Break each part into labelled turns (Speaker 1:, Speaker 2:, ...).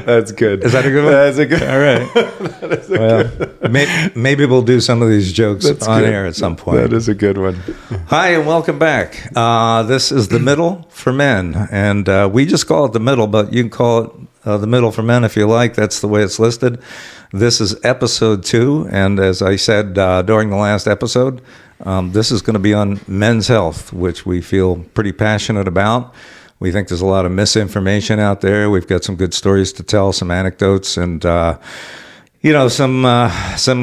Speaker 1: That's good.
Speaker 2: Is that a good one?
Speaker 1: That's a good.
Speaker 2: All right.
Speaker 1: That is a good.
Speaker 2: Maybe we'll do some of these jokes on air at some point.
Speaker 1: That is a good one.
Speaker 2: Hi, and welcome back. This is The Middle for Men, and we just call it The Middle, but you can call it The Middle for Men if you like. That's the way it's listed. This is episode 2, and as I said during the last episode, this is going to be on men's health, which we feel pretty passionate about. We think there's a lot of misinformation out there. We've got some good stories to tell, some anecdotes, and some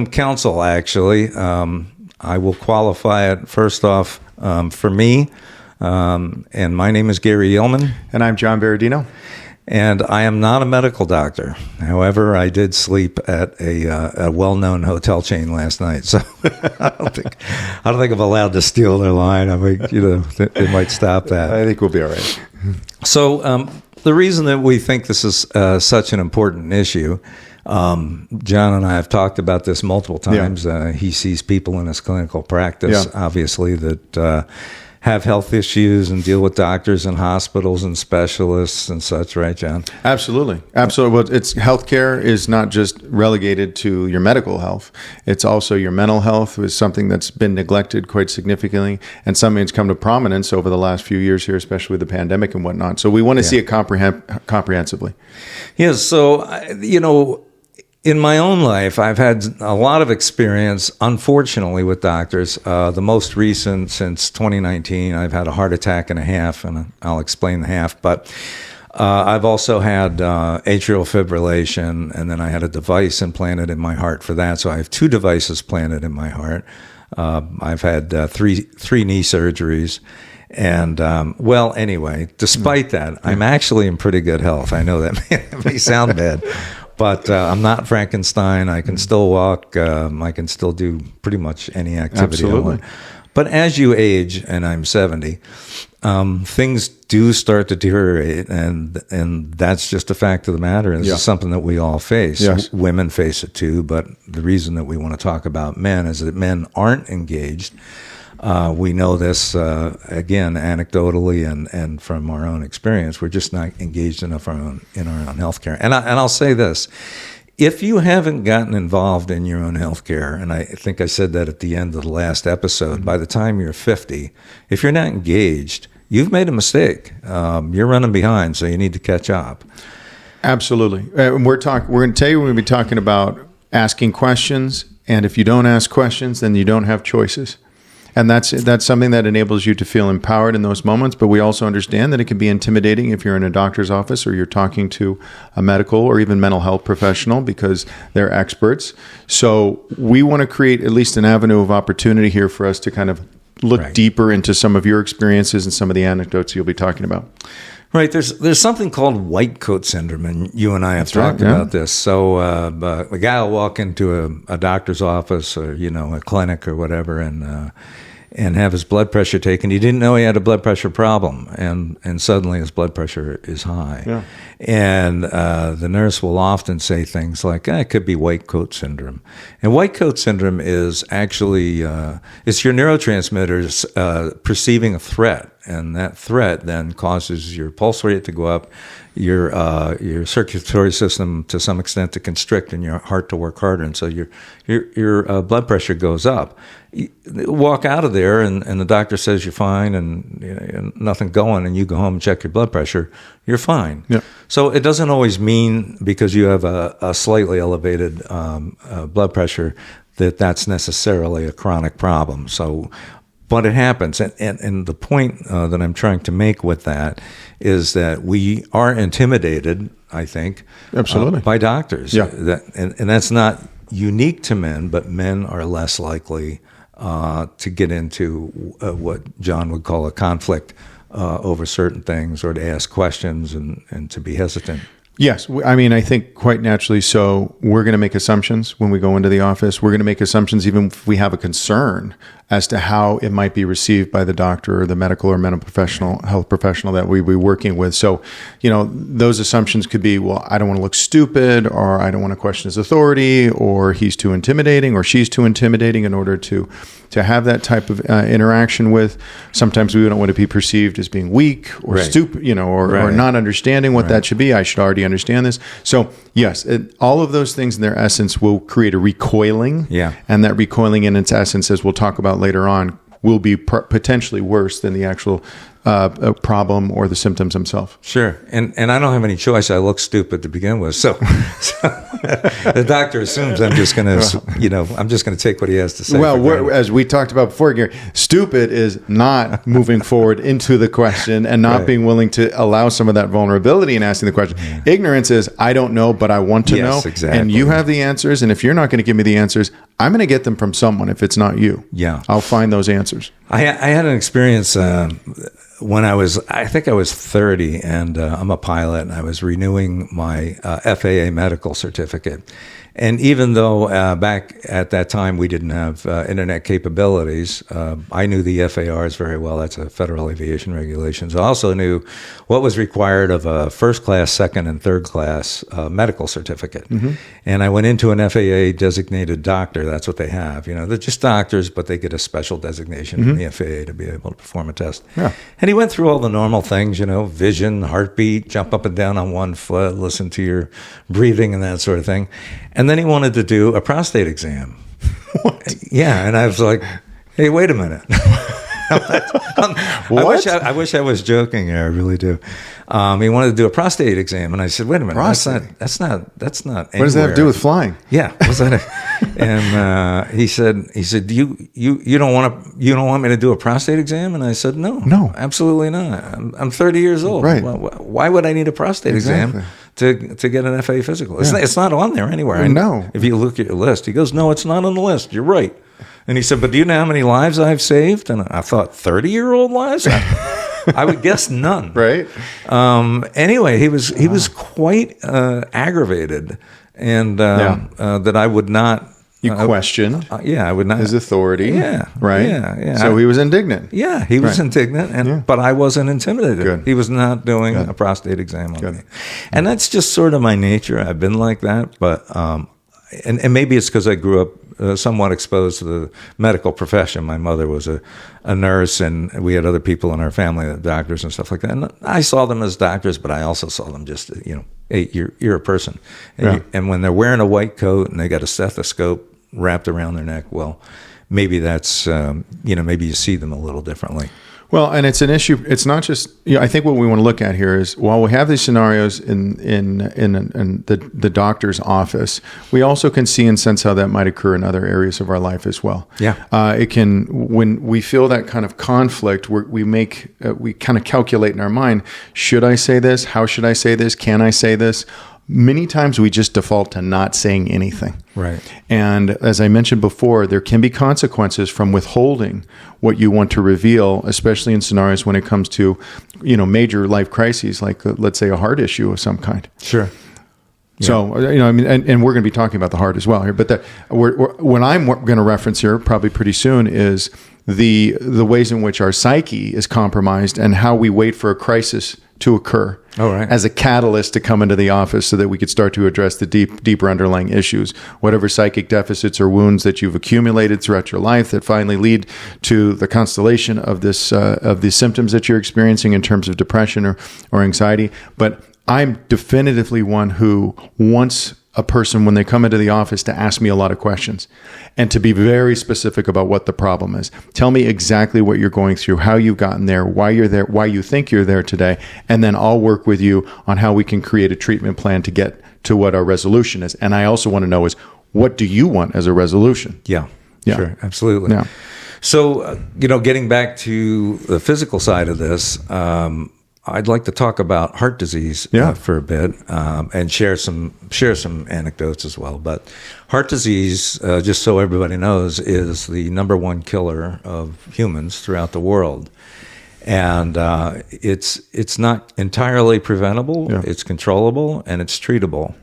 Speaker 2: counsel. Actually, I will qualify it first off for me, and my name is Gary Yeilman,
Speaker 1: And I'm John Berardino.
Speaker 2: and I am not a medical doctor. However, I did sleep at a well-known hotel chain last night, so I don't think I'm allowed to steal their line. I mean, they might stop that.
Speaker 1: I think we'll be all right.
Speaker 2: So the reason that we think this is such an important issue, John and I have talked about this multiple times. Yeah. He sees people in his clinical practice, obviously, that have health issues and deal with doctors and hospitals and specialists and such, right, John?
Speaker 1: Absolutely. Absolutely. Well, healthcare is not just relegated to your medical health. It's also your mental health is something that's been neglected quite significantly, and something that's come to prominence over the last few years here, especially with the pandemic and whatnot. So we want to see it comprehensively.
Speaker 2: Yes. So, in my own life, I've had a lot of experience, unfortunately, with doctors. The most recent, since 2019, I've had a heart attack and a half, and I'll explain the half. But I've also had atrial fibrillation, and then I had a device implanted in my heart for that. So I have 2 devices planted in my heart. I've had three knee surgeries. And, anyway, despite that, I'm actually in pretty good health. I know that may sound bad. But I'm not Frankenstein. I can still walk. I can still do pretty much any activity I want. But as you age, and I'm 70, things do start to deteriorate, and that's just a fact of the matter. This is something that we all face.
Speaker 1: Yes.
Speaker 2: Women face it too, but the reason that we want to talk about men is that men aren't engaged. We know this, again, anecdotally and from our own experience. We're just not engaged enough in our own healthcare. And I'll say this. If you haven't gotten involved in your own healthcare, and I think I said that at the end of the last episode, by the time you're 50, if you're not engaged, you've made a mistake. You're running behind, so you need to catch up.
Speaker 1: Absolutely. We're going to be talking about asking questions, and if you don't ask questions, then you don't have choices. And that's something that enables you to feel empowered in those moments. But we also understand that it can be intimidating if you're in a doctor's office or you're talking to a medical or even mental health professional because they're experts. So we want to create at least an avenue of opportunity here for us to kind of look deeper into some of your experiences and some of the anecdotes you'll be talking about.
Speaker 2: Right. There's something called white coat syndrome, and you and I have talked about this. So a guy will walk into a doctor's office or, a clinic or whatever, and have his blood pressure taken. He didn't know he had a blood pressure problem, and suddenly his blood pressure is high. Yeah. And the nurse will often say things like, it could be white coat syndrome. And white coat syndrome is actually, it's your neurotransmitters perceiving a threat, and that threat then causes your pulse rate to go up, your circulatory system to some extent to constrict, and your heart to work harder, and so your blood pressure goes up. You walk out of there, and the doctor says you're fine, and nothing going, and you go home and check your blood pressure, you're fine. Yeah. So it doesn't always mean because you have a slightly elevated blood pressure that's necessarily a chronic problem. So. But it happens, and the point that I'm trying to make with that is that we are intimidated, I think,
Speaker 1: absolutely,
Speaker 2: by doctors.
Speaker 1: Yeah.
Speaker 2: And that's not unique to men, but men are less likely to get into what John would call a conflict over certain things, or to ask questions and to be hesitant.
Speaker 1: Yes. I mean, I think quite naturally so we're going to make assumptions when we go into the office. We're going to make assumptions even if we have a concern as to how it might be received by the doctor or the medical or mental professional, health professional that we be working with. So, those assumptions could be, well, I don't want to look stupid, or I don't want to question his authority, or he's too intimidating, or she's too intimidating in order to have that type of interaction with. Sometimes we don't want to be perceived as being weak or stupid, or not understanding what that should be. I should already understand this. So yes, all of those things in their essence will create a recoiling.
Speaker 2: Yeah.
Speaker 1: And that recoiling in its essence, as we'll talk about later on, will be potentially worse than the actual problem or the symptoms themselves.
Speaker 2: Sure. And I don't have any choice. I look stupid to begin with. So the doctor assumes I'm just going to, I'm just going to take what he has to say.
Speaker 1: Well, as we talked about before, Gary, stupid is not moving forward into the question and not being willing to allow some of that vulnerability in asking the question. Yeah. Ignorance is, I don't know, but I want to know.
Speaker 2: Exactly.
Speaker 1: And you have the answers. And if you're not going to give me the answers, I'm going to get them from someone. If it's not you, I'll find those answers.
Speaker 2: I had an experience when I think I was 30, and I'm a pilot, and I was renewing my FAA medical certificate. And even though back at that time we didn't have internet capabilities, I knew the FARs very well. That's a Federal Aviation Regulations. I also knew what was required of a first class, second, and third class medical certificate. Mm-hmm. And I went into an FAA designated doctor. That's what they have. They're just doctors, but they get a special designation from the FAA to be able to perform a test. Yeah. And he went through all the normal things, vision, heartbeat, jump up and down on one foot, listen to your breathing and that sort of thing. And then he wanted to do a prostate exam.
Speaker 1: What?
Speaker 2: Yeah, and I was like, hey, wait a minute.
Speaker 1: What?
Speaker 2: I wish I was joking. I really do. He wanted to do a prostate exam, and I said, "Wait a minute,
Speaker 1: prostate?
Speaker 2: That's not. What
Speaker 1: does that have to do with flying?"
Speaker 2: Yeah, what's that? And he said, "You don't want me to do a prostate exam?" And I said, "No, absolutely not. I'm 30 years old.
Speaker 1: Right?
Speaker 2: Why would I need a prostate exam to get an FAA physical? It's not on there anywhere.
Speaker 1: No.
Speaker 2: If you look at your list, he goes, "No, it's not on the list. You're right." And he said, "But do you know how many lives I've saved?" And I thought, 30-year-old lives? I would guess none.
Speaker 1: Right.
Speaker 2: Anyway, he was quite aggravated, and that I would not.
Speaker 1: You questioned.
Speaker 2: I would not.
Speaker 1: His authority.
Speaker 2: Yeah.
Speaker 1: Right.
Speaker 2: Yeah.
Speaker 1: So he was indignant.
Speaker 2: Yeah, he was indignant, but I wasn't intimidated.
Speaker 1: Good.
Speaker 2: He was not doing a prostate exam on me. And that's just sort of my nature. I've been like that, but and maybe it's because I grew up somewhat exposed to the medical profession. My mother was a nurse, and we had other people in our family, doctors and stuff like that. And I saw them as doctors, but I also saw them just, hey, you're a person. And when they're wearing a white coat and they got a stethoscope wrapped around their neck, well, maybe that's, maybe you see them a little differently.
Speaker 1: Well, and it's an issue. It's not just. I think what we want to look at here is while we have these scenarios in the doctor's office, we also can see and sense how that might occur in other areas of our life as well.
Speaker 2: Yeah,
Speaker 1: it can. When we feel that kind of conflict, we kind of calculate in our mind: should I say this? How should I say this? Can I say this? Many times we just default to not saying anything.
Speaker 2: Right.
Speaker 1: And as I mentioned before, there can be consequences from withholding what you want to reveal, especially in scenarios when it comes to, major life crises, like let's say a heart issue of some kind.
Speaker 2: Sure.
Speaker 1: Yeah. So, and we're going to be talking about the heart as well here, but what I'm going to reference here probably pretty soon is the ways in which our psyche is compromised and how we wait for a crisis to occur as a catalyst to come into the office so that we could start to address the deeper underlying issues, whatever psychic deficits or wounds that you've accumulated throughout your life that finally lead to the constellation of this of the symptoms that you're experiencing in terms of depression or anxiety. But I'm definitively one who wants a person, when they come into the office, to ask me a lot of questions and to be very specific about what the problem is. Tell me exactly what you're going through, how you've gotten there, why you're there, why you think you're there today, and then I'll work with you on how we can create a treatment plan to get to what our resolution is. And I also want to know is, what do you want as a resolution?
Speaker 2: Yeah. Sure, absolutely. Yeah. So, getting back to the physical side of this, I'd like to talk about heart disease for a bit and share some anecdotes as well. But heart disease, just so everybody knows, is the number one killer of humans throughout the world. And it's not entirely preventable.
Speaker 1: Yeah.
Speaker 2: It's controllable and it's treatable.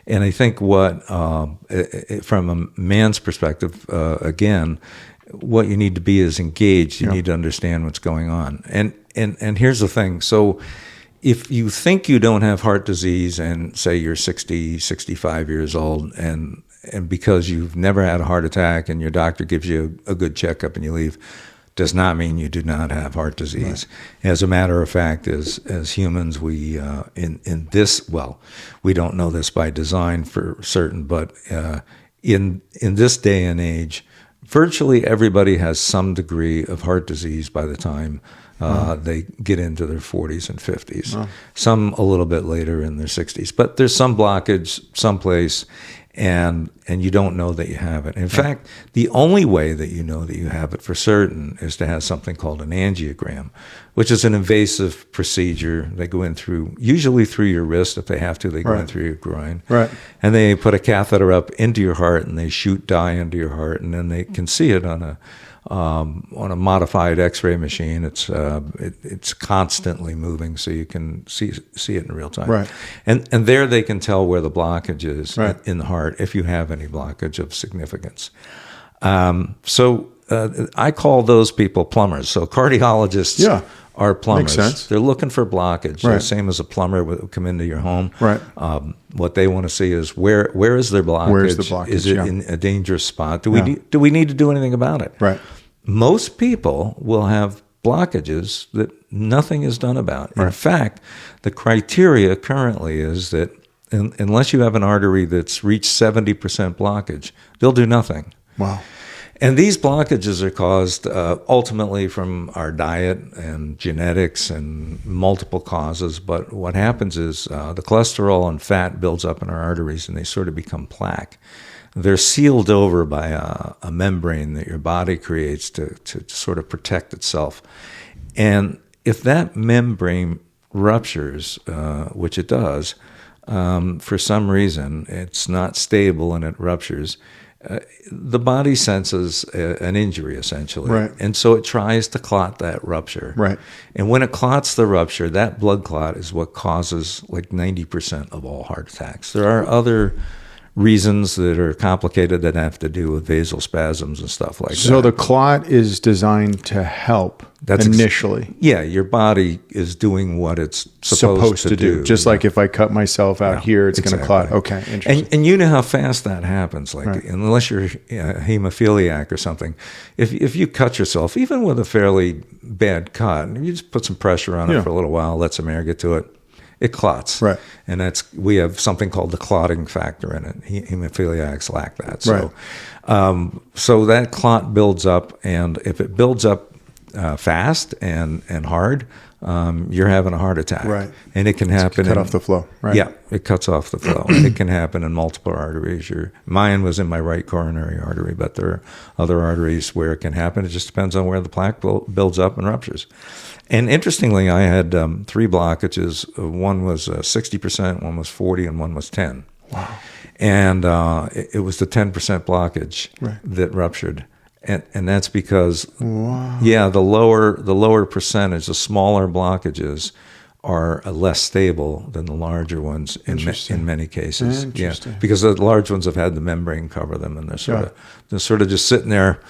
Speaker 2: And I think what, from a man's perspective, again, what you need to be is engaged. You need to understand what's going on. And here's the thing. So if you think you don't have heart disease and say you're 60, 65 years old and because you've never had a heart attack and your doctor gives you a good checkup and you leave, does not mean you do not have heart disease. Right. As a matter of fact, as humans, we in this, well, we don't know this by design for certain, but in this day and age, virtually everybody has some degree of heart disease by the time they get into their 40s and 50s. Wow. Some a little bit later in their 60s. But there's some blockage someplace, and you don't know that you have it. In fact, the only way that you know that you have it for certain is to have something called an angiogram, which is an invasive procedure. They go in usually through your wrist. If they have to, they go in through your groin. Right. And they put a catheter up into your heart, and they shoot dye into your heart, and then they can see it on a modified X-ray machine. It's constantly moving, so you can see it in real time. Right. And there they can tell where the blockage is in the heart, if you have any blockage of significance. So I call those people plumbers. So cardiologists are plumbers. Makes sense. They're looking for blockage. Right. The same as a plumber would come into your home. Right. What they want to see is where is their blockage? Where's the blockage? Is it in a dangerous spot? Do we need to do anything about it? Right. Most people will have blockages that nothing is done about. Right. In fact, the criteria currently is that unless you have an artery that's reached 70% blockage, they'll do nothing. Wow. And these blockages are caused ultimately from our diet and genetics and multiple causes. But what happens is the cholesterol and fat builds up in our arteries, and they sort of become plaque. They're sealed over by a membrane that your body creates to sort of protect itself. And if that membrane ruptures, which it does, for some reason, it's not stable and it ruptures, the body senses an injury, essentially. Right. And so it tries to clot that rupture. Right. And when it clots the rupture, that blood clot is what causes like 90% of all heart attacks. There are other reasons that are complicated that have to do with vasospasms and stuff like that.
Speaker 1: So the clot is designed to help initially.
Speaker 2: Your body is doing what it's supposed to do.
Speaker 1: Just like if I cut myself out here, it's going to clot. Okay, interesting.
Speaker 2: And you know how fast that happens. Like unless you're a hemophiliac or something, if you cut yourself, even with a fairly bad cut, you just put some pressure on it for a little while, let some air get to it. It clots, right? And we have something called the clotting factor in it. Hemophiliacs lack that, so so that clot builds up, and if it builds up fast and hard, you're having a heart attack, right? And it can happen.
Speaker 1: Cut off the flow, right?
Speaker 2: Yeah, it cuts off the flow. And it can happen in multiple arteries. Mine was in my right coronary artery, but there are other arteries where it can happen. It just depends on where the plaque builds up and ruptures. And interestingly, I had 3 blockages. One was 60%, one was 40%, and one was 10%. Wow. And it was the 10% blockage that ruptured. And that's because, the lower percentage, the smaller blockages are less stable than the larger ones in many cases. Because the large ones have had the membrane cover them, and they're sort of just sitting there,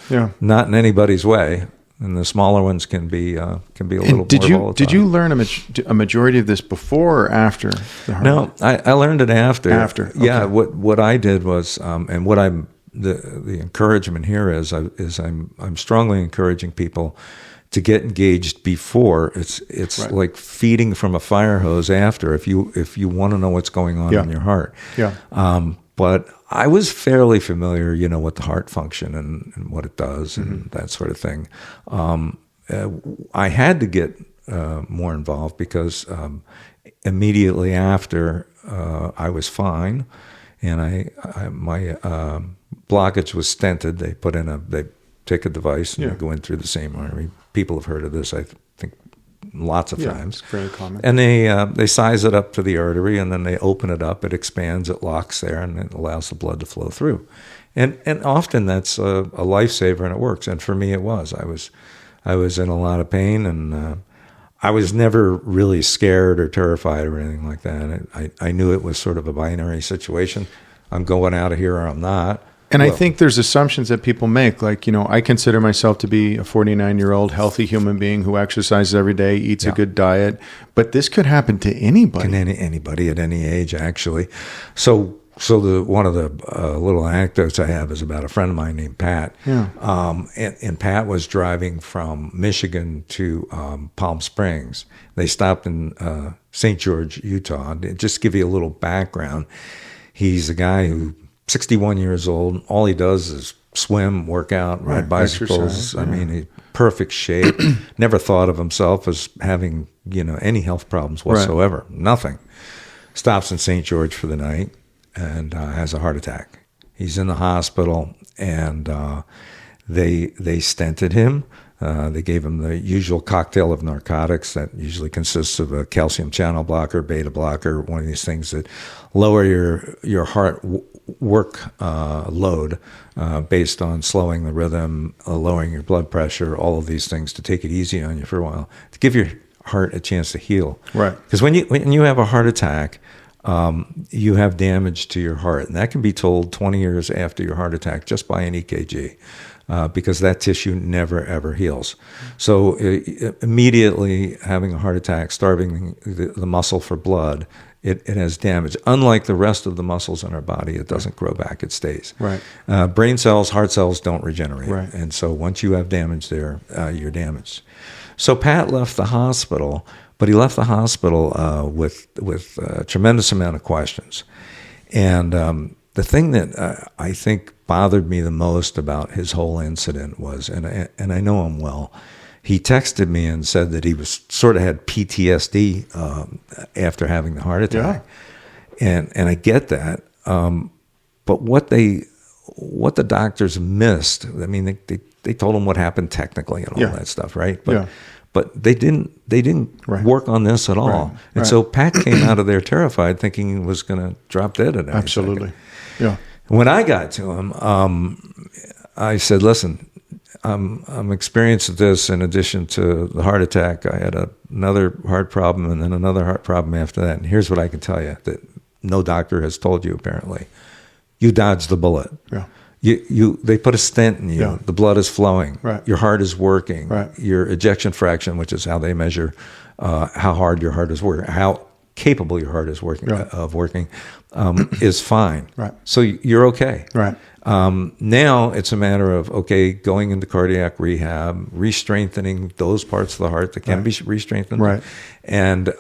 Speaker 2: not in anybody's way. And the smaller ones can be a little more volatile.
Speaker 1: Did you learn a majority of this before or after the heart?
Speaker 2: No, I learned it after.
Speaker 1: After, okay.
Speaker 2: Yeah. What I did was, and what the encouragement here is I'm strongly encouraging people to get engaged before. It's like feeding from a fire hose after. If you want to know what's going on in your heart. Yeah. But I was fairly familiar, with the heart function and what it does and that sort of thing. I had to get more involved because immediately after I was fine, and my blockage was stented. They take a device and they go in through the same artery. People have heard of this, I think, lots of times.
Speaker 1: It's very common.
Speaker 2: And they size it up to the artery, and then they open it up. It expands, it locks there, and it allows the blood to flow through. And often that's a lifesaver, and it works. And for me, it was. I was in a lot of pain, and I was never really scared or terrified or anything like that. I knew it was sort of a binary situation. I'm going out of here or I'm not.
Speaker 1: And I think there's assumptions that people make. Like, I consider myself to be a 49-year-old healthy human being who exercises every day, eats a good diet. But this could happen to anybody.
Speaker 2: Anybody at any age, actually. So one of the little anecdotes I have is about a friend of mine named Pat.
Speaker 1: Yeah.
Speaker 2: And Pat was driving from Michigan to Palm Springs. They stopped in St. George, Utah. Just to give you a little background, he's a guy who 61 years old. All he does is swim, work out, ride bicycles. I mean, he's perfect shape. Never thought of himself as having, any health problems whatsoever. Right. Nothing. Stops in St. George for the night and has a heart attack. He's in the hospital, and they stented him. They gave him the usual cocktail of narcotics that usually consists of a calcium channel blocker, beta blocker, one of these things that lower your heart work load based on slowing the rhythm, lowering your blood pressure, all of these things to take it easy on you for a while, to give your heart a chance to heal.
Speaker 1: Right.
Speaker 2: Because when you have a heart attack, you have damage to your heart, and that can be told 20 years after your heart attack just by an EKG. Because that tissue never, ever heals. So immediately having a heart attack, starving the muscle for blood, it has damage. Unlike the rest of the muscles in our body, it doesn't grow back, it stays.
Speaker 1: Right.
Speaker 2: Brain cells, heart cells don't regenerate.
Speaker 1: Right.
Speaker 2: And so once you have damage there, you're damaged. So Pat left the hospital, but he left the hospital with a tremendous amount of questions. And the thing that I think bothered me the most about his whole incident was, and I know him well, he texted me and said that he was sort of had PTSD after having the heart attack, and I get that. But what the doctors missed, I mean, they told him what happened technically and all that stuff, right? But they didn't work on this at all.
Speaker 1: Right.
Speaker 2: And so Pat came out of there terrified, thinking he was going to drop dead at any
Speaker 1: Absolutely.
Speaker 2: second.
Speaker 1: Yeah.
Speaker 2: When I got to him, I said, "Listen, I'm experienced with this. In addition to the heart attack, I had another heart problem, and then another heart problem after that. And here's what I can tell you that no doctor has told you. Apparently, you dodged the bullet.
Speaker 1: Yeah.
Speaker 2: They put a stent in you.
Speaker 1: Yeah.
Speaker 2: The blood is flowing.
Speaker 1: Right.
Speaker 2: Your heart is working.
Speaker 1: Right.
Speaker 2: Your ejection fraction, which is how they measure how hard your heart is working, how capable your heart is working is fine.
Speaker 1: Right.
Speaker 2: So you're okay.
Speaker 1: Right.
Speaker 2: Now it's a matter of going into cardiac rehab, re-strengthening those parts of the heart that can be re-strengthened,
Speaker 1: right,
Speaker 2: and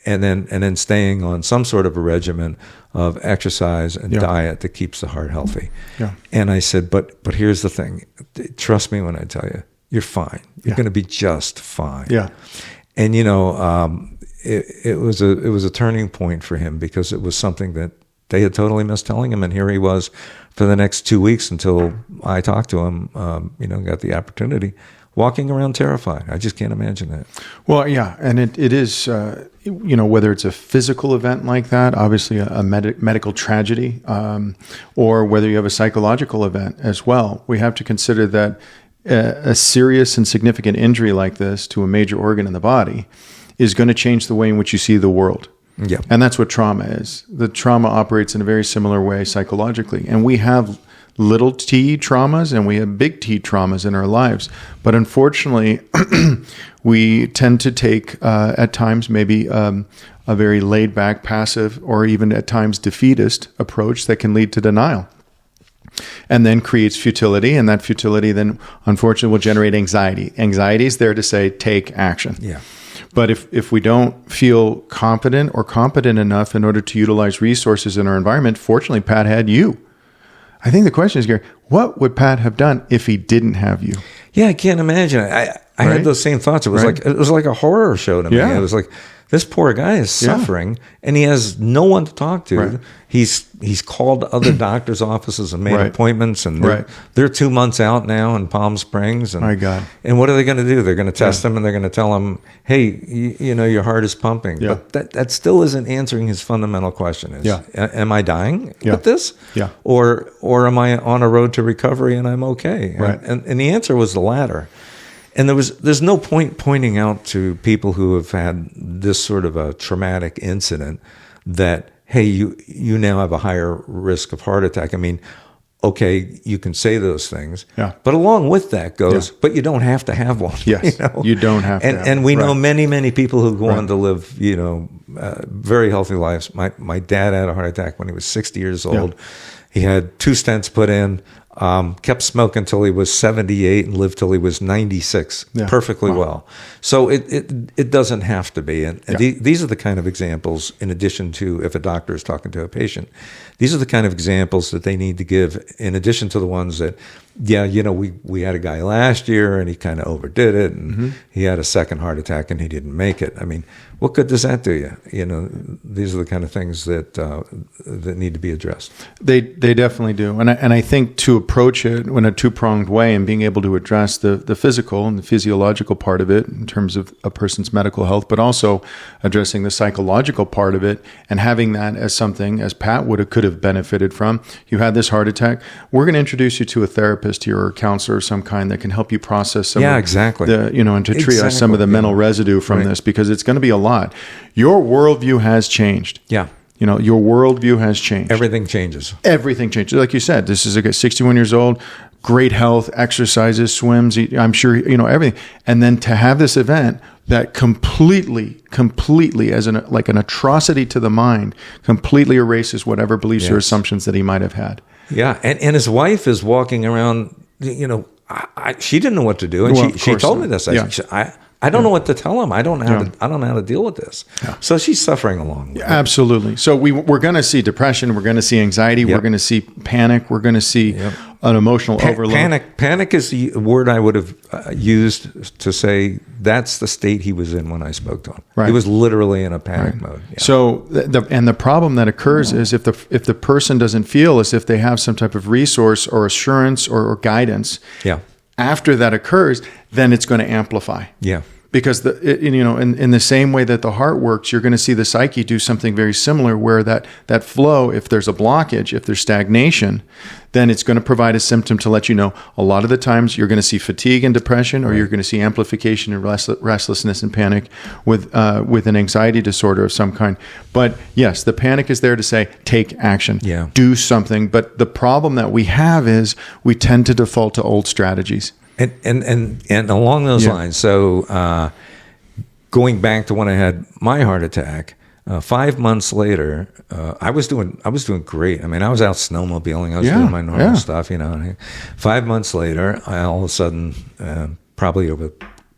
Speaker 2: then staying on some sort of a regimen of exercise and diet that keeps the heart healthy.
Speaker 1: Yeah.
Speaker 2: And I said, but here's the thing. Trust me when I tell you, you're fine. You're going to be just fine.
Speaker 1: Yeah.
Speaker 2: And it was a turning point for him, because it was something that they had totally missed telling him, and here he was for the next 2 weeks until I talked to him. Got the opportunity, walking around terrified. I just can't imagine that.
Speaker 1: Well, yeah, and it is whether it's a physical event like that, obviously a medical tragedy, or whether you have a psychological event as well. We have to consider that a serious and significant injury like this to a major organ in the body is going to change the way in which you see the world.
Speaker 2: Yeah.
Speaker 1: And that's what trauma is. The trauma operates in a very similar way psychologically. And we have little t traumas and we have big T traumas in our lives. But unfortunately, we tend to take, at times, maybe a very laid back, passive, or even at times defeatist approach that can lead to denial. And then creates futility, and that futility then, unfortunately, will generate anxiety. Anxiety is there to say, take action.
Speaker 2: Yeah.
Speaker 1: But if we don't feel confident or competent enough in order to utilize resources in our environment, fortunately, Pat had you. I think the question is, Gary, what would Pat have done if he didn't have you?
Speaker 2: Yeah, I can't imagine. I had those same thoughts. It was like a horror show to me.
Speaker 1: Yeah.
Speaker 2: It was like, this poor guy is suffering, and he has no one to talk to.
Speaker 1: Right.
Speaker 2: He's called other doctors' offices and made appointments, and they're 2 months out now in Palm Springs. And,
Speaker 1: my God!
Speaker 2: And what are they going to do? They're going to test him, and they're going to tell him, "Hey, your heart is pumping."
Speaker 1: Yeah.
Speaker 2: But that still isn't answering his fundamental question: is am I dying with this?
Speaker 1: Yeah.
Speaker 2: Or am I on a road to recovery and I'm okay?
Speaker 1: Right.
Speaker 2: And the answer was the latter. And there's no point pointing out to people who have had this sort of a traumatic incident that, hey, you now have a higher risk of heart attack. I mean, okay, you can say those things, but along with that goes, but you don't have to have one.
Speaker 1: Yes, you don't have to have
Speaker 2: and
Speaker 1: one.
Speaker 2: We know many people who go on to live, very healthy lives. My dad had a heart attack when he was 60 years old.
Speaker 1: Yeah.
Speaker 2: He had 2 stents put in, kept smoking until he was 78 and lived till he was 96 perfectly well. So it doesn't have to be. And these are the kind of examples, in addition to if a doctor is talking to a patient, these are the kind of examples that they need to give in addition to the ones that, we had a guy last year and he kind of overdid it and he had a second heart attack and he didn't make it. I mean, what good does that do you? These are the kind of things that need to be addressed.
Speaker 1: They definitely do. And I think to approach it in a two-pronged way and being able to address the physical and the physiological part of it in terms of a person's medical health, but also addressing the psychological part of it and having that as something, as Pat could have benefited from. You had this heart attack. We're going to introduce you to a therapist here or a counselor of some kind that can help you process some and to triage some of the mental residue from this, because it's going to be a lot. Your worldview has changed.
Speaker 2: Yeah.
Speaker 1: Your worldview has changed.
Speaker 2: Everything changes.
Speaker 1: Everything changes. Like you said, this is a guy 61 years old, great health, exercises, swims, I'm sure, everything. And then to have this event that completely as an atrocity to the mind, completely erases whatever beliefs or assumptions that he might have had.
Speaker 2: Yeah. And his wife is walking around, she didn't know what to do. And she told me this. I don't know what to tell him. I don't know how to deal with this. Yeah. So she's suffering along with it.
Speaker 1: Absolutely. So we're going to see depression. We're going to see anxiety. We're going to see panic. We're going to see an emotional overload.
Speaker 2: Panic is the word I would have used to say that's the state he was in when I spoke to him. Right. He was literally in a panic mode. Yeah.
Speaker 1: So the problem that occurs is if the person doesn't feel as if they have some type of resource or assurance or guidance. Yeah. After that occurs, then it's going to amplify. Yeah. Because in the same way that the heart works, you're going to see the psyche do something very similar, where that flow, if there's a blockage, if there's stagnation, then it's going to provide a symptom to let you know. A lot of the times you're going to see fatigue and depression, or you're going to see amplification and restlessness and panic with an anxiety disorder of some kind. But yes, the panic is there to say, take action, do something. But the problem that we have is we tend to default to old strategies.
Speaker 2: And along those lines, so going back to when I had my heart attack, 5 months later, I was doing great. I mean, I was out snowmobiling, I was doing my normal stuff, 5 months later, I all of a sudden, probably over,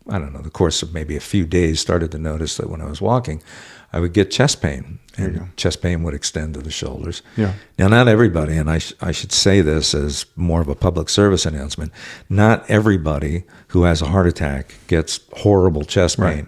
Speaker 2: the course of maybe a few days, started to notice that when I was walking, I would get chest pain, and chest pain would extend to the shoulders. Yeah. Now, not everybody, and I should say this as more of a public service announcement, not everybody who has a heart attack gets horrible chest pain. Right.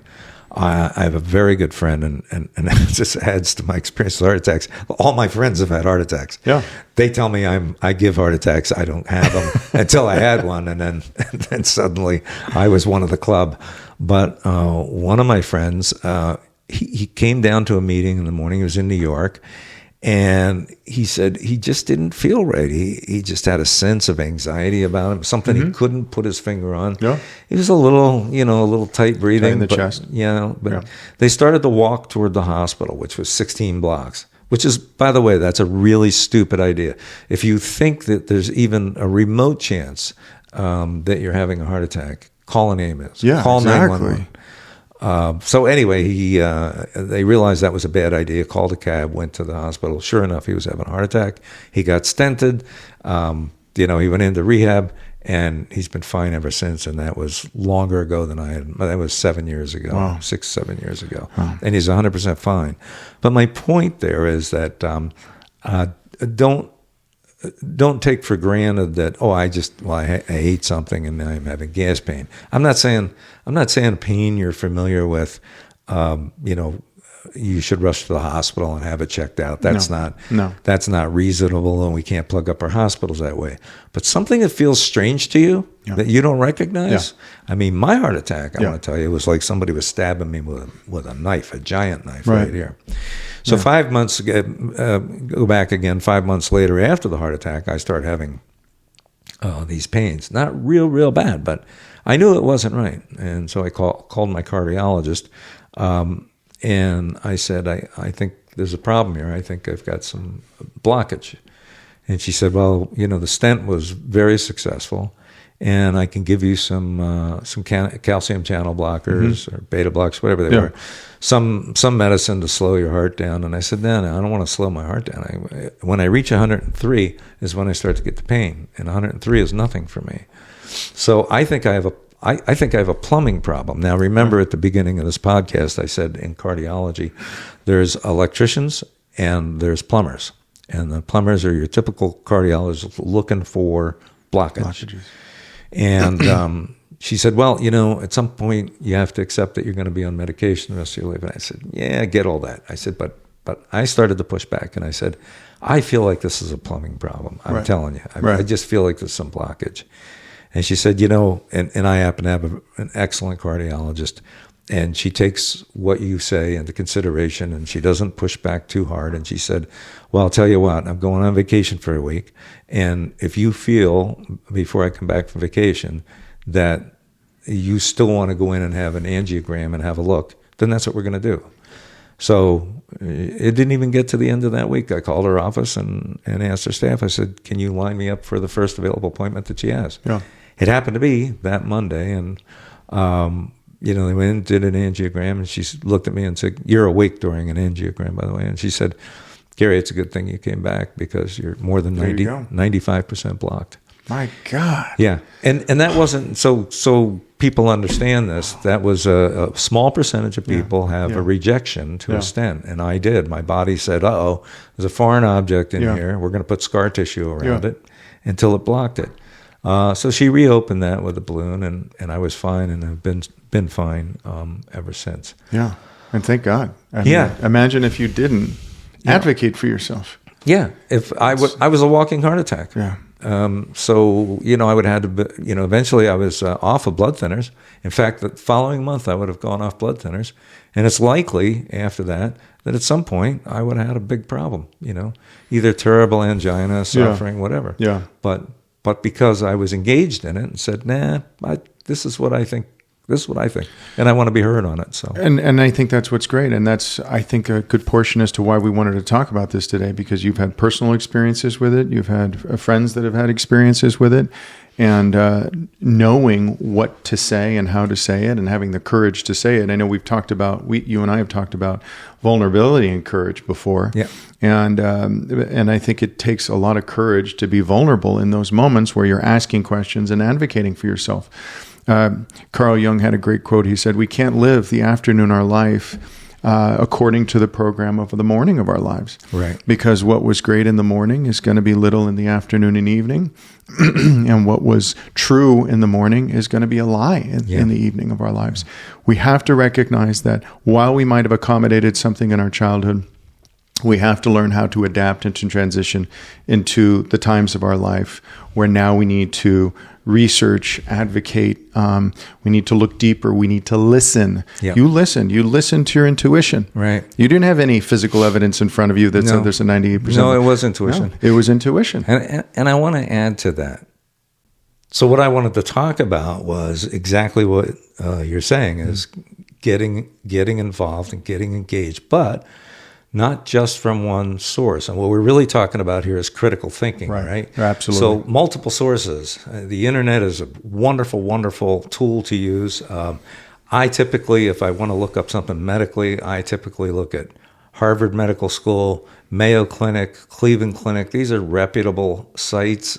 Speaker 2: I have a very good friend, and it just adds to my experience with heart attacks. All my friends have had heart attacks. Yeah. They tell me I give heart attacks. I don't have them until I had one, and then suddenly I was one of the club. But one of my friends, he came down to a meeting in the morning. He was in New York, and he said he just didn't feel right. He just had a sense of anxiety about him, something he couldn't put his finger on. Yeah. He was a little tight breathing
Speaker 1: in the chest.
Speaker 2: But they started to walk toward the hospital, which was 16 blocks. Which is, by the way, that's a really stupid idea. If you think that there's even a remote chance that you're having a heart attack, call an ambulance. Yeah, call 911. So anyway, they realized that was a bad idea, called a cab, went to the hospital. Sure enough, he was having a heart attack. He got stented. He went into rehab, and he's been fine ever since. And that was longer ago than I had. That was 7 years ago, 6-7 years ago. Wow. And he's 100% fine. But my point there is that don't take for granted that, I ate something and now I'm having gas pain. I'm not saying pain you're familiar with, you should rush to the hospital and have it checked out. That's not reasonable, and we can't plug up our hospitals that way. But something that feels strange to you that you don't recognize. Yeah. I mean, my heart attack, I want to tell you, was like somebody was stabbing me with a knife, a giant knife right here. So 5 months, go back again, 5 months later after the heart attack, I started having these pains. Not real bad, but I knew it wasn't right. And so I called my cardiologist, and I said, I think there's a problem here. I think I've got some blockage. And she said, well, the stent was very successful, and I can give you some calcium channel blockers or beta blocks, whatever they were, some medicine to slow your heart down. And I said, no, I don't want to slow my heart down. When I reach 103 is when I start to get the pain, and 103 is nothing for me. So I think I have a plumbing problem. Now, remember at the beginning of this podcast, I said in cardiology, there's electricians and there's plumbers. And the plumbers are your typical cardiologists looking for blockages. And she said, well, at some point you have to accept that you're going to be on medication the rest of your life. And I said, yeah, I get all that. I said, but I started to push back, and I said, I feel like this is a plumbing problem. I'm telling you. I just feel like there's some blockage. And she said, and I happen to have an excellent cardiologist, and she takes what you say into consideration, and she doesn't push back too hard. And she said, well, I'll tell you what, I'm going on vacation for a week, and if you feel, before I come back from vacation, that you still want to go in and have an angiogram and have a look, then that's what we're going to do. So it didn't even get to the end of that week. I called her office and asked her staff, I said, can you line me up for the first available appointment that she has? Yeah. It happened to be that Monday, and they went and did an angiogram, and she looked at me and said, you're awake during an angiogram, by the way. And she said, Gary, it's a good thing you came back because you're more than 95% blocked.
Speaker 1: My God.
Speaker 2: Yeah. And that wasn't, so people understand this, that was a small percentage of people have a rejection to a stent. And I did. My body said, uh-oh, there's a foreign object in here. We're going to put scar tissue around it until it blocked it. So she reopened that with a balloon, and I was fine, and I've been fine ever since.
Speaker 1: Yeah, and thank God. Imagine if you didn't advocate for yourself.
Speaker 2: Yeah, if I was a walking heart attack. Yeah. So I would have had to. Eventually I was off of blood thinners. In fact, the following month I would have gone off blood thinners, and it's likely after that at some point I would have had a big problem. Either terrible angina, suffering, whatever. Yeah. But because I was engaged in it and said, this is what I think. This is what I think, and I want to be heard on it. So,
Speaker 1: and I think that's what's great, and that's, I think, a good portion as to why we wanted to talk about this today, because you've had personal experiences with it, you've had friends that have had experiences with it, and knowing what to say and how to say it, and having the courage to say it. I know you and I have talked about vulnerability and courage before, and I think it takes a lot of courage to be vulnerable in those moments where you're asking questions and advocating for yourself. Carl Jung had a great quote. He said, we can't live the afternoon of our life according to the program of the morning of our lives.
Speaker 2: Right.
Speaker 1: Because what was great in the morning is going to be little in the afternoon and evening. And what was true in the morning is going to be a lie in the evening of our lives. We have to recognize that while we might have accommodated something in our childhood, we have to learn how to adapt and to transition into the times of our life where now we need to research, advocate. We need to look deeper. We need to listen. Yep. You listened to your intuition.
Speaker 2: Right.
Speaker 1: You didn't have any physical evidence in front of you that said there's a 98%.
Speaker 2: No, it was intuition.
Speaker 1: No, it was intuition.
Speaker 2: And I want to add to that. So what I wanted to talk about was exactly what you're saying is getting involved and getting engaged, but not just from one source. And what we're really talking about here is critical thinking, right?
Speaker 1: Absolutely.
Speaker 2: So multiple sources. The internet is a wonderful, wonderful tool to use. I typically, if I want to look up something medically, I typically look at Harvard Medical School, Mayo Clinic, Cleveland Clinic. These are reputable sites.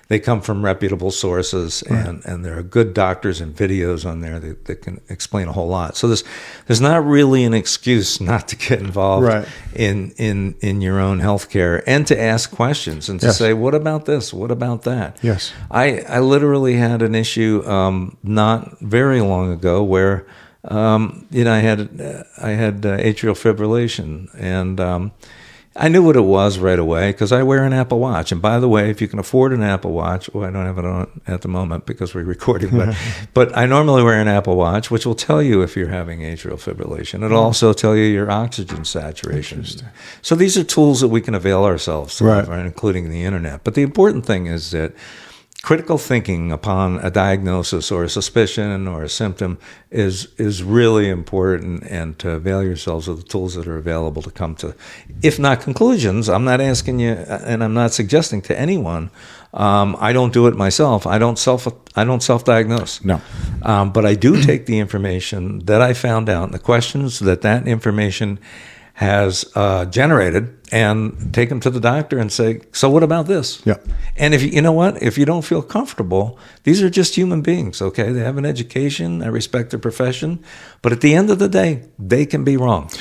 Speaker 2: They come from reputable sources, and there are good doctors and videos on there that can explain a whole lot. So there's not really an excuse not to get involved in your own healthcare and to ask questions and to say, what about this? What about that?
Speaker 1: Yes.
Speaker 2: I literally had an issue not very long ago where I had atrial fibrillation, and I knew what it was right away because I wear an Apple Watch. And by the way, if you can afford an Apple Watch, I don't have it on at the moment because we're recording, but I normally wear an Apple Watch, which will tell you if you're having atrial fibrillation. It'll also tell you your oxygen saturation. So these are tools that we can avail ourselves of, right, including the internet. But the important thing is that critical thinking upon a diagnosis or a suspicion or a symptom is really important, and to avail yourselves of the tools that are available to come to, if not conclusions. I'm not asking you, and I'm not suggesting to anyone. I don't do it myself. I don't self-diagnose.
Speaker 1: No.
Speaker 2: But I do take the information that I found out, the questions that information has generated, and take them to the doctor and say, so what about this?
Speaker 1: Yeah.
Speaker 2: And if you know what, if you don't feel comfortable, these are just human beings, okay? They have an education, I respect their profession, but at the end of the day, they can be wrong.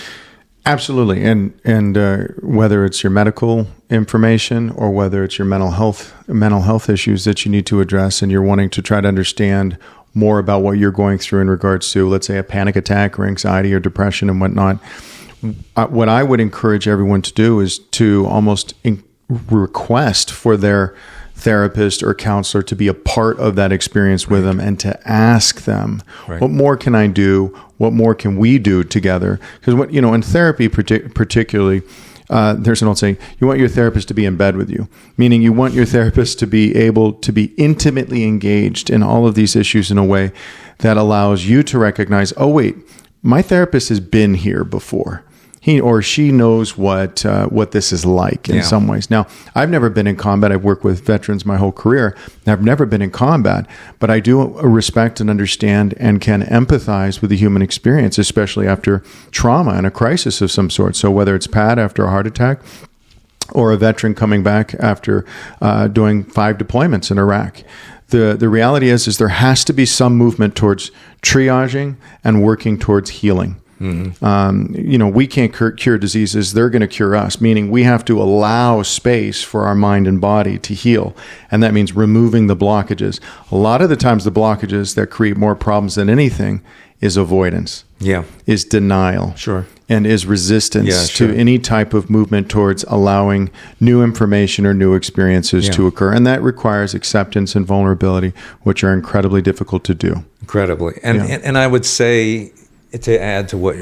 Speaker 1: Absolutely. And whether it's your medical information or whether it's your mental health issues that you need to address, and you're wanting to try to understand more about what you're going through in regards to, let's say, a panic attack or anxiety or depression and whatnot, what I would encourage everyone to do is to almost request for their therapist or counselor to be a part of that experience with them, and to ask them, what more can I do? What more can we do together? Because in therapy particularly, there's an old saying, you want your therapist to be in bed with you, meaning you want your therapist to be able to be intimately engaged in all of these issues in a way that allows you to recognize, oh wait, my therapist has been here before. He or she knows what this is like in some ways. Now, I've never been in combat. I've worked with veterans my whole career. I've never been in combat, but I do respect and understand and can empathize with the human experience, especially after trauma and a crisis of some sort. So whether it's Pat after a heart attack, or a veteran coming back after doing 5 deployments in Iraq, the reality is there has to be some movement towards triaging and working towards healing. Mm-hmm. We can't cure diseases. They're going to cure us, meaning we have to allow space for our mind and body to heal. And that means removing the blockages. A lot of the times the blockages that create more problems than anything is avoidance, is denial, and is resistance to any type of movement towards allowing new information or new experiences to occur. And that requires acceptance and vulnerability, which are incredibly difficult to do.
Speaker 2: Incredibly. And I would say, to add to what,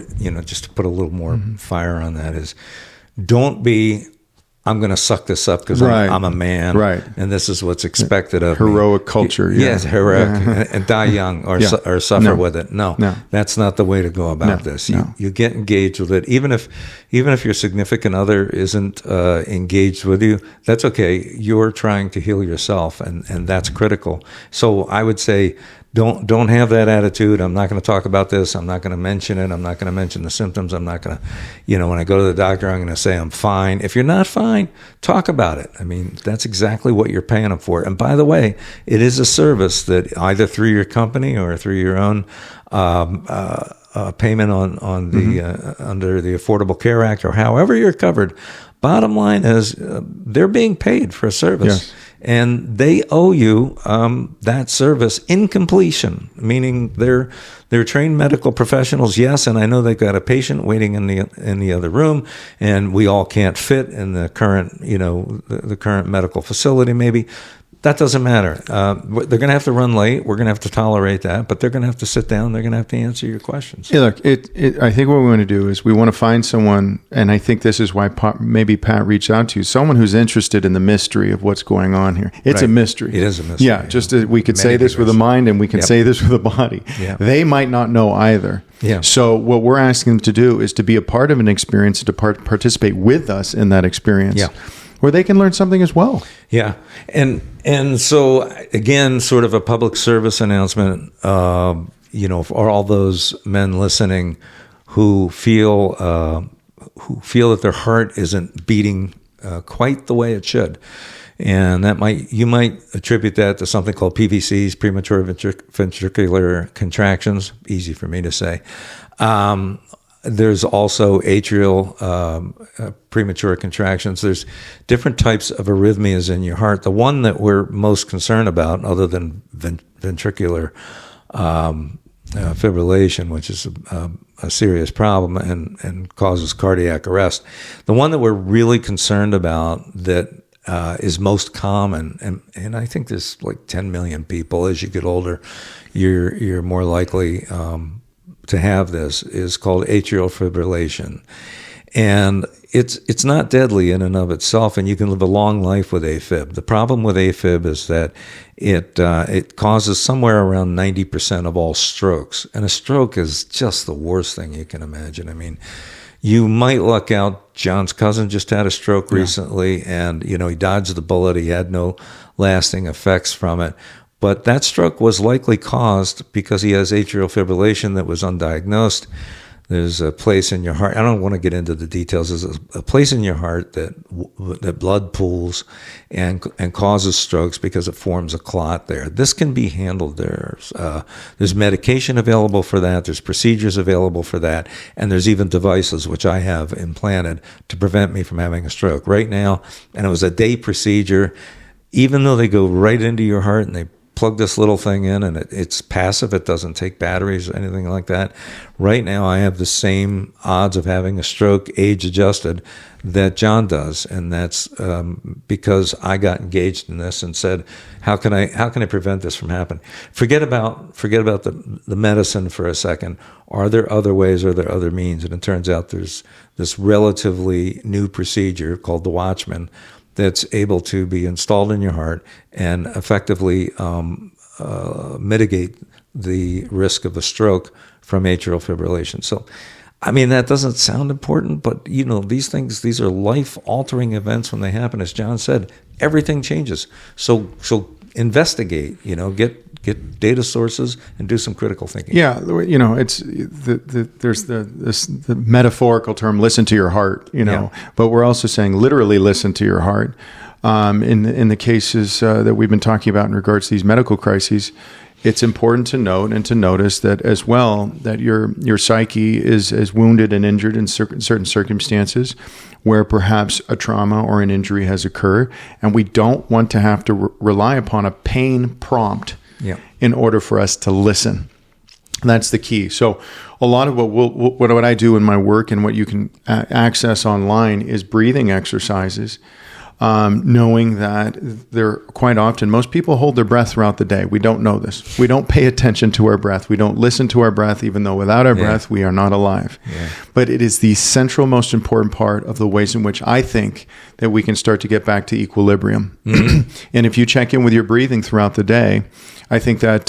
Speaker 2: just to put a little more fire on that, is don't be, I'm going to suck this up because I'm a man, and this is what's expected of me.
Speaker 1: Heroic culture.
Speaker 2: Yes, heroic, and die young or suffer with it. No, that's not the way to go about this. You get engaged with it. Even if your significant other isn't engaged with you, that's okay. You're trying to heal yourself, and that's critical. So I would say, Don't have that attitude. I'm not going to talk about this. I'm not going to mention it. I'm not going to mention the symptoms. I'm not going to, when I go to the doctor, I'm going to say I'm fine. If you're not fine, talk about it. I mean, that's exactly what you're paying them for. And by the way, it is a service that either through your company or through your own payment on the under the Affordable Care Act, or however you're covered. Bottom line is they're being paid for a service. Yes. And they owe you that service in completion, meaning they're trained medical professionals. Yes, and I know they've got a patient waiting in the other room, and we all can't fit in the current the current medical facility. Maybe that doesn't matter. They're going to have to run late. We're going to have to tolerate that, but they're going to have to sit down. They're going to have to answer your questions.
Speaker 1: Yeah, look, I think what we want to do is we want to find someone, and I think this is why maybe Pat reached out to you, someone who's interested in the mystery of what's going on here. It's a mystery.
Speaker 2: It is a mystery.
Speaker 1: Yeah, just we could say this with a mind, and we can say this with a body. Yep. They might not know either. Yeah. So what we're asking them to do is to be a part of an experience, to participate with us in that experience. Yeah. Where they can learn something as well.
Speaker 2: Yeah. And so, again, sort of a public service announcement, for all those men listening who feel that their heart isn't beating quite the way it should. And you might attribute that to something called PVCs, premature ventricular contractions. Easy for me to say. There's also atrial premature contractions. There's different types of arrhythmias in your heart. The one that we're most concerned about, other than ventricular fibrillation, which is a serious problem and causes cardiac arrest, the one that we're really concerned about that is most common, and I think there's like 10 million people. As you get older, you're more likely to have this, is called atrial fibrillation. And it's not deadly in and of itself, and you can live a long life with AFib. The problem with AFib is that it causes somewhere around 90% of all strokes, and a stroke is just the worst thing you can imagine. I mean, you might luck out. John's cousin just had a stroke recently, and he dodged the bullet. He had no lasting effects from it. But that stroke was likely caused because he has atrial fibrillation that was undiagnosed. There's a place in your heart. I don't want to get into the details. There's a place in your heart that blood pools and causes strokes because it forms a clot there. This can be handled. There's medication available for that. There's procedures available for that. And there's even devices, which I have implanted, to prevent me from having a stroke right now. And it was a day procedure. Even though they go right into your heart and they plug this little thing in, and it's passive. It doesn't take batteries or anything like that. Right now, I have the same odds of having a stroke, age-adjusted, that John does, and that's because I got engaged in this and said, how can I prevent this from happening? Forget about the medicine for a second. Are there other ways? Are there other means? And it turns out there's this relatively new procedure called the Watchman that's able to be installed in your heart and effectively mitigate the risk of a stroke from atrial fibrillation. So, I mean, that doesn't sound important, but, these are life-altering events when they happen. As John said, everything changes. So investigate, get data sources and do some critical thinking.
Speaker 1: Yeah, it's there's the metaphorical term, listen to your heart, but we're also saying literally listen to your heart. In the cases that we've been talking about in regards to these medical crises, it's important to note and to notice that as well, that your psyche is wounded and injured in certain circumstances where perhaps a trauma or an injury has occurred, and we don't want to have to rely upon a pain prompt in order for us to listen. That's the key. So a lot of what I do in my work and what you can access online is breathing exercises, knowing that they're quite often, most people hold their breath throughout the day. We don't know this. We don't pay attention to our breath. We don't listen to our breath, even though without our breath, we are not alive. Yeah. But it is the central, most important part of the ways in which I think that we can start to get back to equilibrium. Mm-hmm. And if you check in with your breathing throughout the day, I think that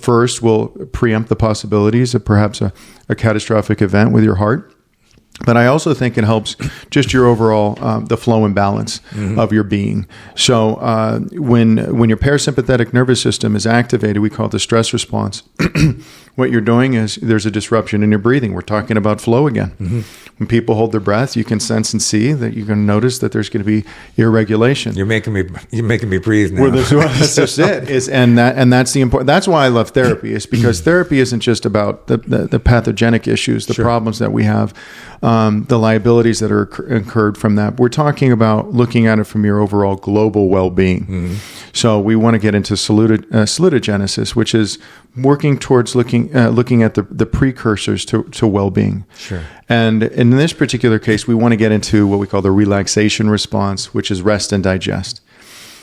Speaker 1: first will preempt the possibilities of perhaps a catastrophic event with your heart. But I also think it helps just your overall, the flow and balance of your being. So when your parasympathetic nervous system is activated, we call it the stress response. What you're doing is there's a disruption in your breathing. We're talking about flow again. Mm-hmm. When people hold their breath, you can sense and see that you're going to notice that there's going to be irregulation.
Speaker 2: You're making me breathe now.
Speaker 1: Well, that's just it. And that's the important. That's why I love therapy. Is because therapy isn't just about the pathogenic issues, the problems that we have, the liabilities that are incurred from that. We're talking about looking at it from your overall global well-being. Mm-hmm. So we want to get into salutogenesis, which is working towards looking at the precursors to well-being. Sure. And in this particular case, we want to get into what we call the relaxation response, which is rest and digest.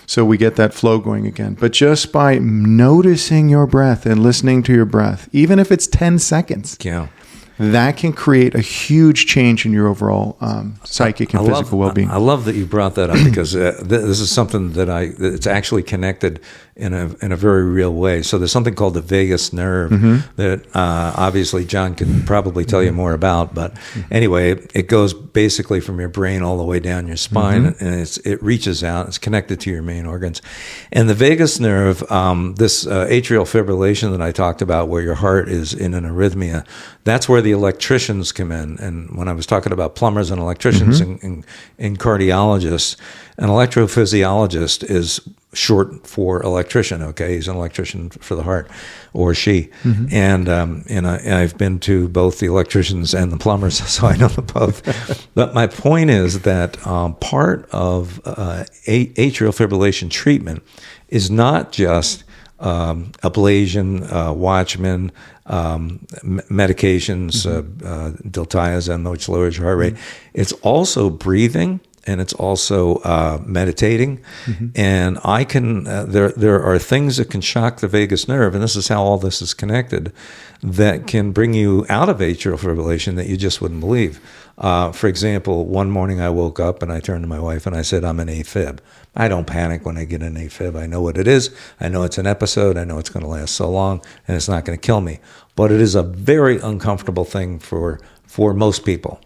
Speaker 1: So we get that flow going again. But just by noticing your breath and listening to your breath, even if it's 10 seconds, that can create a huge change in your overall psychic and physical well-being.
Speaker 2: I love that you brought that up because this is something it's actually connected in a very real way. So there's something called the vagus nerve that obviously John can probably tell you more about. But anyway, it goes basically from your brain all the way down your spine, and it reaches out. It's connected to your main organs. And the vagus nerve, this atrial fibrillation that I talked about, where your heart is in an arrhythmia, that's where the electricians come in. And when I was talking about plumbers and electricians and cardiologists, an electrophysiologist is short for electrician. Okay, he's an electrician for the heart, or she. And I've been to both the electricians and the plumbers, so I know them both. But my point is that part of atrial fibrillation treatment is not just ablation, Watchman, medications, diltiazem, which lowers your heart rate. It's also breathing and it's also meditating. And I can there are things that can shock the vagus nerve, and this is how all this is connected, that can bring you out of atrial fibrillation that you just wouldn't believe. For example, one morning I woke up and I turned to my wife and I said, I'm in AFib. I don't panic when I get an AFib. I know what it is. I know it's an episode. I know it's going to last so long, and it's not going to kill me. But it is a very uncomfortable thing for most people.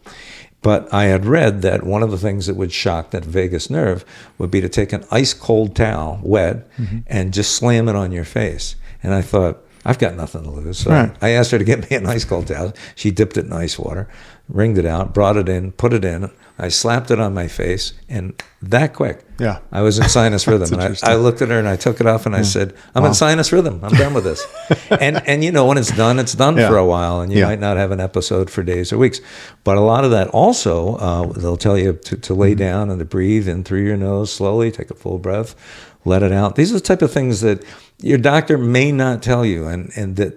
Speaker 2: But I had read that one of the things that would shock that vagus nerve would be to take an ice cold towel, wet, and just slam it on your face. And I thought, I've got nothing to lose. So I asked her to get me an ice cold towel. She dipped it in ice water, wringed it out, brought it in, put it in. I slapped it on my face, and that quick, I was in sinus rhythm. And I looked at her and I took it off and I said, I'm in sinus rhythm. I'm done with this. and you know, when it's done for a while, and you might not have an episode for days or weeks. But a lot of that also, they'll tell you to lay down and to breathe in through your nose slowly, take a full breath, let it out. These are the type of things that your doctor may not tell you,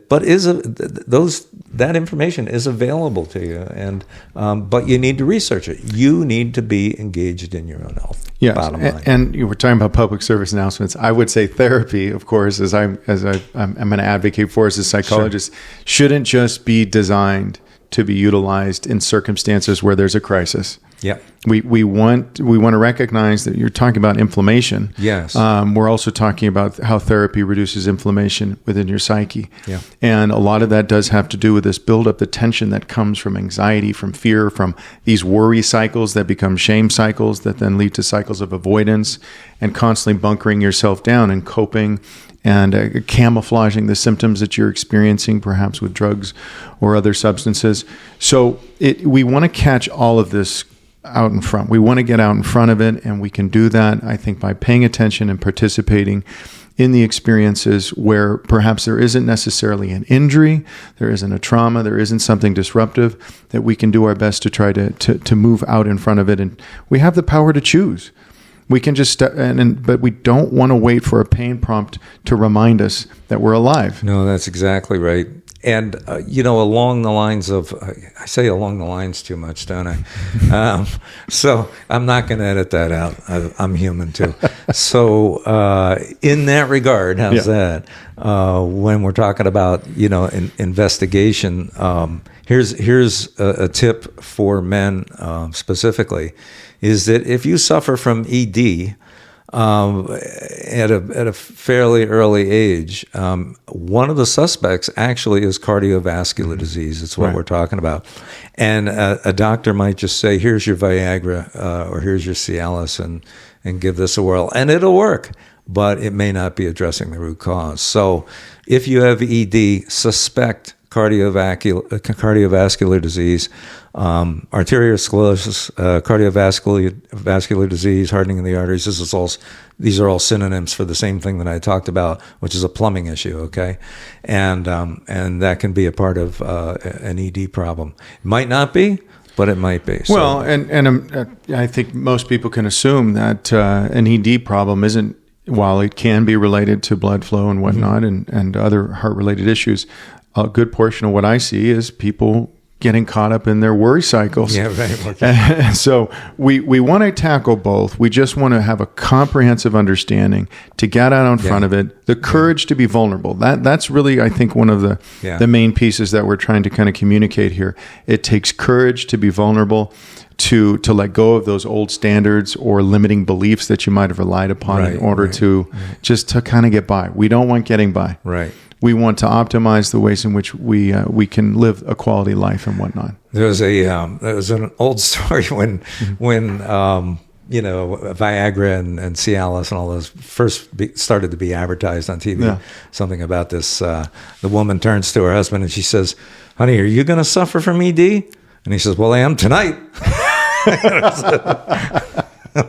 Speaker 2: but that information is available to you, but you need to research it. You need to be engaged in your own health.
Speaker 1: Yes,
Speaker 2: bottom line.
Speaker 1: And you were talking about public service announcements. I would say therapy, of course, as I'm going to advocate for as a psychologist, shouldn't just be designed to be utilized in circumstances where there's a crisis.
Speaker 2: Yeah,
Speaker 1: we want to recognize that you're talking about inflammation.
Speaker 2: Yes,
Speaker 1: we're also talking about how therapy reduces inflammation within your psyche.
Speaker 2: Yeah,
Speaker 1: and a lot of that does have to do with this buildup, the tension that comes from anxiety, from fear, from these worry cycles that become shame cycles that then lead to cycles of avoidance and constantly bunkering yourself down and coping and camouflaging the symptoms that you're experiencing, perhaps with drugs or other substances. So we want to catch all of this out in front. We want to get out in front of it, and we can do that, I think, by paying attention and participating in the experiences where perhaps there isn't necessarily an injury, there isn't a trauma, there isn't something disruptive, that we can do our best to try to move out in front of it. And we have the power to choose. We can just but we don't want to wait for a pain prompt to remind us that we're alive.
Speaker 2: No, that's exactly right. And, along the lines of, I say along the lines too much, don't I? So I'm not going to edit that out. I'm human too. So in that regard, how's that? When we're talking about, investigation, here's a tip for men specifically, is that if you suffer from ED, at a fairly early age, one of the suspects actually is cardiovascular disease. It's what we're talking about. And a doctor might just say, here's your Viagra or here's your Cialis and give this a whirl. And it'll work, but it may not be addressing the root cause. So if you have ED, suspect cardiovascular disease, arteriosclerosis, cardiovascular disease, hardening of the arteries. These are all synonyms for the same thing that I talked about, which is a plumbing issue. Okay, and that can be a part of an ED problem. It might not be, but it might be.
Speaker 1: Well, and I think most people can assume that an ED problem isn't. While it can be related to blood flow and whatnot, and other heart-related issues, a good portion of what I see is people getting caught up in their worry cycles.
Speaker 2: Yeah, right.
Speaker 1: And so we want to tackle both. We just want to have a comprehensive understanding to get out in front of it, the courage to be vulnerable. That's really, I think, one of the main pieces that we're trying to kind of communicate here. It takes courage to be vulnerable, to let go of those old standards or limiting beliefs that you might have relied upon in order to just to kind of get by. We don't want getting by.
Speaker 2: Right.
Speaker 1: We want to optimize the ways in which we can live a quality life and whatnot.
Speaker 2: There was an old story when Viagra and Cialis and all those first started to be advertised on TV. Yeah. Something about this. The woman turns to her husband and she says, "Honey, are you going to suffer from ED?" And he says, "Well, I am tonight."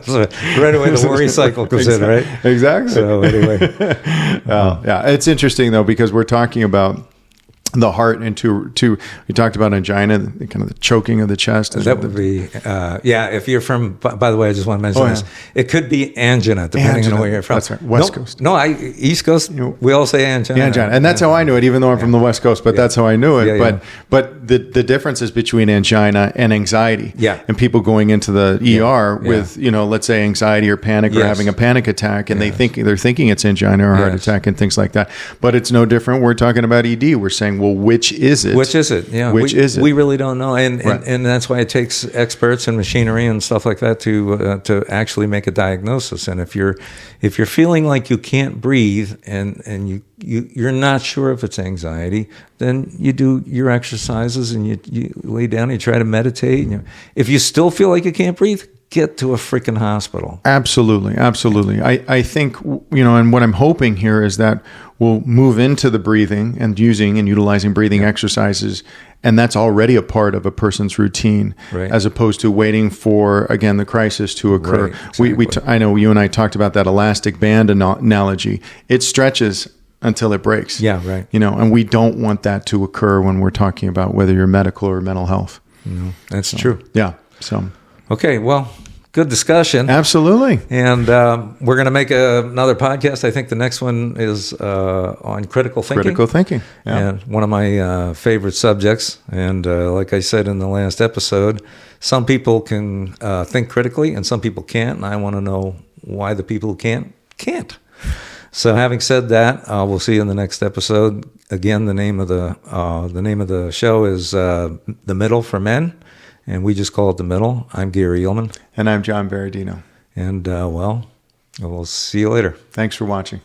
Speaker 2: So right away the worry cycle comes in, right?
Speaker 1: Exactly.
Speaker 2: So anyway.
Speaker 1: Yeah, it's interesting though, because we're talking about the heart into we talked about angina, kind of the choking of the chest.
Speaker 2: That would be if you're from, by the way, I just want to mention this, it could be angina depending on where you're from.
Speaker 1: That's right. West Coast.
Speaker 2: East Coast, we all say angina.
Speaker 1: Angina, and that's how I knew it, even though I'm from the West Coast, but that's how I knew it. But the difference is between angina and anxiety, and people going into the ER with let's say anxiety or panic or having a panic attack, and they're thinking it's angina or heart attack and things like that. But it's no different. We're talking about ED. We're saying, well, which is it?
Speaker 2: Which is it? Yeah.
Speaker 1: Which is it?
Speaker 2: We really don't know. And that's why it takes experts and machinery and stuff like that to actually make a diagnosis. And if you're feeling like you can't breathe and you're not sure if it's anxiety, then you do your exercises and you lay down and you try to meditate. If you still feel like you can't breathe, get to a freaking hospital.
Speaker 1: Absolutely. I think, and what I'm hoping here is that we'll move into the breathing and using and utilizing breathing exercises, and that's already a part of a person's routine, as opposed to waiting for, again, the crisis to occur.
Speaker 2: Right, exactly.
Speaker 1: I know you and I talked about that elastic band analogy. It stretches until it breaks.
Speaker 2: Yeah, right.
Speaker 1: And we don't want that to occur when we're talking about whether you're medical or mental health.
Speaker 2: That's true.
Speaker 1: Yeah. So.
Speaker 2: Okay, well, good discussion.
Speaker 1: Absolutely.
Speaker 2: And we're going to make another podcast. I think the next one is on critical thinking.
Speaker 1: Critical thinking. Yeah.
Speaker 2: And one of my favorite subjects. And like I said in the last episode, some people can think critically and some people can't. And I want to know why the people who can't. So having said that, we'll see you in the next episode. Again, the name of the show is The Middle for Men. And we just call it The Middle. I'm Gary Ullman.
Speaker 1: And I'm John Baradino.
Speaker 2: And, we'll see you later.
Speaker 1: Thanks for watching.